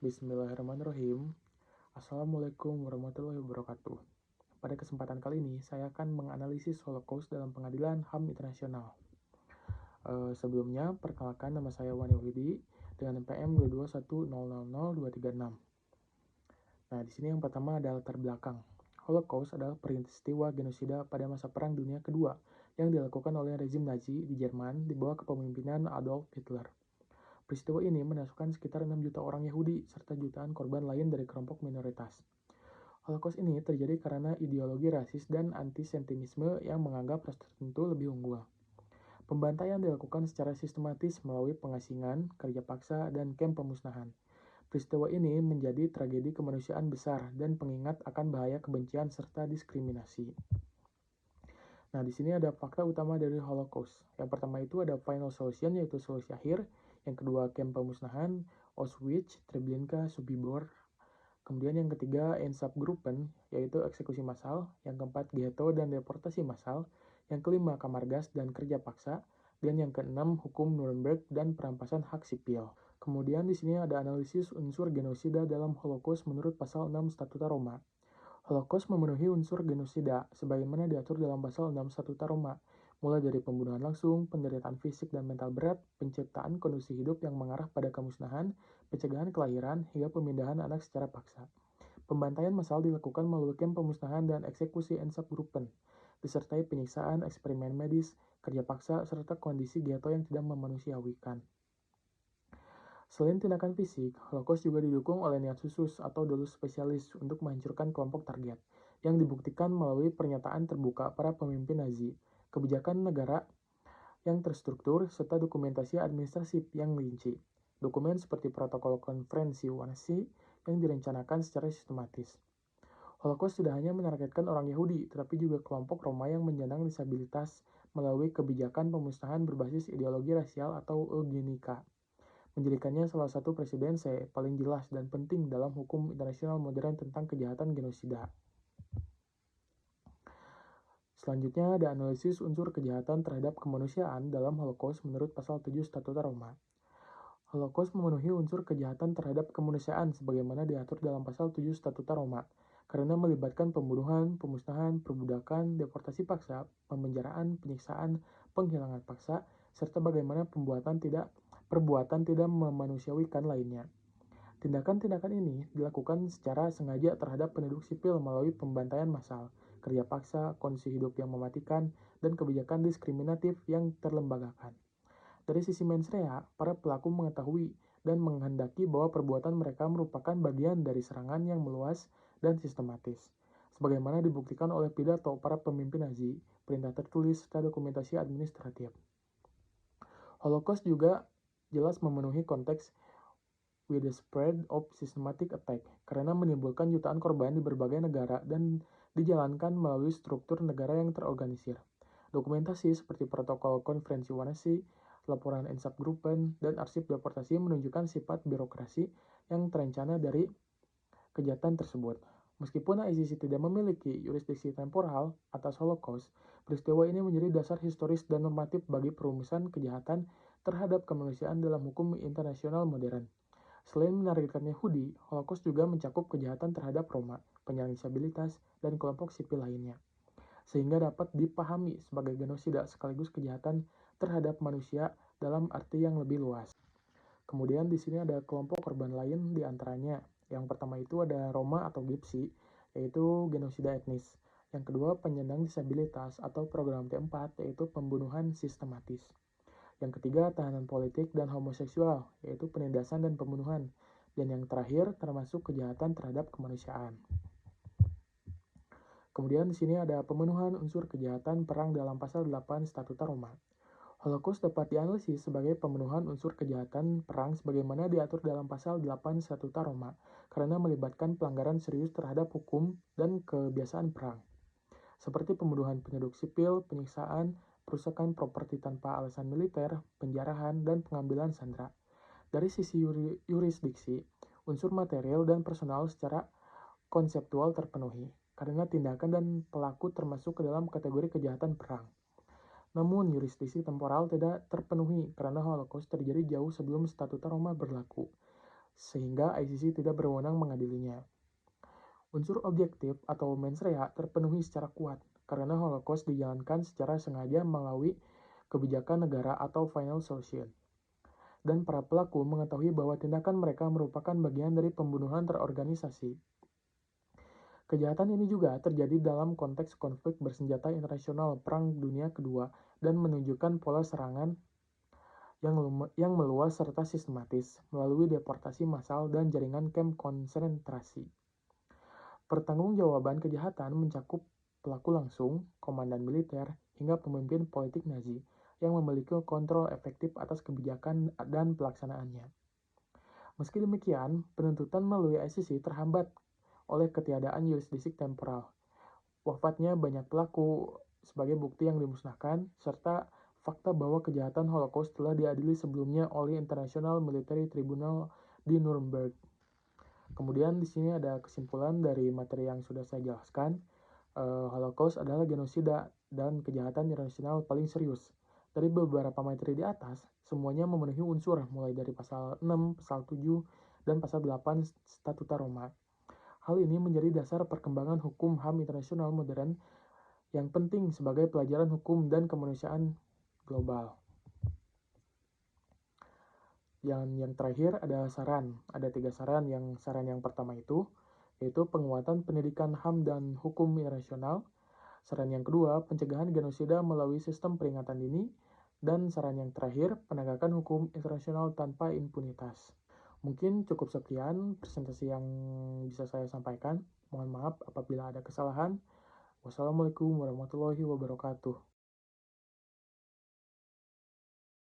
Bismillahirrahmanirrahim. Assalamualaikum warahmatullahi wabarakatuh. Pada kesempatan kali ini, saya akan menganalisis Holocaust dalam pengadilan HAM internasional. Sebelumnya, perkenalkan nama saya Wani Widi dengan NPM 221000236. Nah, di sini yang pertama adalah latar belakang. Holocaust adalah peristiwa genosida pada masa Perang Dunia Kedua yang dilakukan oleh rezim Nazi di Jerman di bawah kepemimpinan Adolf Hitler. Peristiwa ini menewaskan sekitar 6 juta orang Yahudi serta jutaan korban lain dari kelompok minoritas. Holocaust ini terjadi karena ideologi rasis dan antisemitisme yang menganggap ras tertentu lebih unggul. Pembantaian dilakukan secara sistematis melalui pengasingan, kerja paksa, dan kamp pemusnahan. Peristiwa ini menjadi tragedi kemanusiaan besar dan pengingat akan bahaya kebencian serta diskriminasi. Nah, di sini ada fakta utama dari Holocaust. Yang pertama itu ada final solution, yaitu solusi akhir. Yang kedua, kamp pemusnahan, Auschwitz, Treblinka, Sobibor. Kemudian yang ketiga, Einsatzgruppen, yaitu eksekusi massal. Yang keempat, ghetto dan deportasi massal. Yang kelima, kamar gas dan kerja paksa. Dan yang keenam, hukum Nuremberg dan perampasan hak sipil. Kemudian di sini ada analisis unsur genosida dalam Holocaust menurut pasal 6 Statuta Roma. Holocaust memenuhi unsur genosida sebagaimana diatur dalam pasal 6 Statuta Roma, mulai dari pembunuhan langsung, penderitaan fisik dan mental berat, penciptaan kondisi hidup yang mengarah pada kemusnahan, pencegahan kelahiran, hingga pemindahan anak secara paksa. Pembantaian massal dilakukan melalui kamp pemusnahan dan eksekusi Einsatzgruppen, disertai penyiksaan, eksperimen medis, kerja paksa, serta kondisi ghetto yang tidak memanusiawikan. Selain tindakan fisik, Holocaust juga didukung oleh niat khusus atau dolus spesialis untuk menghancurkan kelompok target, yang dibuktikan melalui pernyataan terbuka para pemimpin Nazi, kebijakan negara yang terstruktur, serta dokumentasi administratif yang rinci. Dokumen seperti protokol konferensi Wannsee yang direncanakan secara sistematis. Holocaust tidak hanya menargetkan orang Yahudi, tetapi juga kelompok Roma yang menyandang disabilitas melalui kebijakan pemusnahan berbasis ideologi rasial atau eugenika, menjadikannya salah satu presiden paling jelas dan penting dalam hukum internasional modern tentang kejahatan genosida. Selanjutnya ada analisis unsur kejahatan terhadap kemanusiaan dalam Holocaust menurut pasal 7 Statuta Roma. Holocaust memenuhi unsur kejahatan terhadap kemanusiaan sebagaimana diatur dalam pasal 7 Statuta Roma, karena melibatkan pembunuhan, pemusnahan, perbudakan, deportasi paksa, pemenjaraan, penyiksaan, penghilangan paksa, serta bagaimana perbuatan tidak memanusiawikan lainnya. Tindakan-tindakan ini dilakukan secara sengaja terhadap penduduk sipil melalui pembantaian massal, kerja paksa, kondisi hidup yang mematikan, dan kebijakan diskriminatif yang terlembagakan. Dari sisi mens rea, para pelaku mengetahui dan menghendaki bahwa perbuatan mereka merupakan bagian dari serangan yang meluas dan sistematis. Sebagaimana dibuktikan oleh pidato para pemimpin Nazi, perintah tertulis, serta dokumentasi administratif. Holocaust juga jelas memenuhi konteks with the spread of systematic attack, karena menimbulkan jutaan korban di berbagai negara dan dijalankan melalui struktur negara yang terorganisir. Dokumentasi seperti protokol konferensi Wannsee, laporan Einsatzgruppen, dan arsip deportasi menunjukkan sifat birokrasi yang terencana dari kejahatan tersebut. Meskipun ICC tidak memiliki yurisdiksi temporal atas Holocaust, peristiwa ini menjadi dasar historis dan normatif bagi perumusan kejahatan terhadap kemanusiaan dalam hukum internasional modern. Selain menargetkan Yahudi, Holocaust juga mencakup kejahatan terhadap Roma, penyandang disabilitas, dan kelompok sipil lainnya, sehingga dapat dipahami sebagai genosida sekaligus kejahatan terhadap manusia dalam arti yang lebih luas. Kemudian di sini ada kelompok korban lain di antaranya. Yang pertama itu ada Roma atau Gypsy, yaitu genosida etnis. Yang kedua, penyandang disabilitas atau program T4, yaitu pembunuhan sistematis. Yang ketiga, tahanan politik dan homoseksual, yaitu penindasan dan pembunuhan. Dan yang terakhir, termasuk kejahatan terhadap kemanusiaan. Kemudian di sini ada pemenuhan unsur kejahatan perang dalam pasal 8 Statuta Roma. Holocaust dapat dianalisis sebagai pemenuhan unsur kejahatan perang sebagaimana diatur dalam pasal 8 Statuta Roma, karena melibatkan pelanggaran serius terhadap hukum dan kebiasaan perang, seperti pembunuhan penduduk sipil, penyiksaan, perusakan properti tanpa alasan militer, penjarahan, dan pengambilan sandera. Dari sisi yurisdiksi, unsur material dan personal secara konseptual terpenuhi, karena tindakan dan pelaku termasuk ke dalam kategori kejahatan perang. Namun, yurisdiksi temporal tidak terpenuhi karena Holocaust terjadi jauh sebelum Statuta Roma berlaku. sehingga ICC tidak berwenang mengadilinya. Unsur objektif atau mens rea terpenuhi secara kuat, karena Holocaust dijalankan secara sengaja melalui kebijakan negara atau final solution. Dan para pelaku mengetahui bahwa tindakan mereka merupakan bagian dari pembunuhan terorganisasi. Kejahatan ini juga terjadi dalam konteks konflik bersenjata internasional Perang Dunia Kedua dan menunjukkan pola serangan yang meluas serta sistematis melalui deportasi massal dan jaringan kamp konsentrasi. Pertanggungjawaban kejahatan mencakup pelaku langsung, komandan militer, hingga pemimpin politik Nazi yang memiliki kontrol efektif atas kebijakan dan pelaksanaannya. Meski demikian, penuntutan melalui ICC terhambat oleh ketiadaan yurisdiksi temporal. Wafatnya banyak pelaku sebagai bukti yang dimusnahkan, serta fakta bahwa kejahatan Holocaust telah diadili sebelumnya oleh International Military Tribunal di Nuremberg. Kemudian di sini ada kesimpulan dari materi yang sudah saya jelaskan. Holocaust adalah genosida dan kejahatan internasional paling serius. Dari beberapa materi di atas, semuanya memenuhi unsur mulai dari pasal 6, pasal 7, dan pasal 8 Statuta Roma. Hal ini menjadi dasar perkembangan hukum HAM internasional modern yang penting sebagai pelajaran hukum dan kemanusiaan global. Yang terakhir ada saran. Ada 3 saran. Saran yang pertama yaitu penguatan pendidikan HAM dan hukum internasional. Saran yang kedua, pencegahan genosida melalui sistem peringatan dini. Dan saran yang terakhir, penegakan hukum internasional tanpa impunitas. Mungkin cukup sekian presentasi yang bisa saya sampaikan. Mohon maaf apabila ada kesalahan. Wassalamualaikum warahmatullahi wabarakatuh.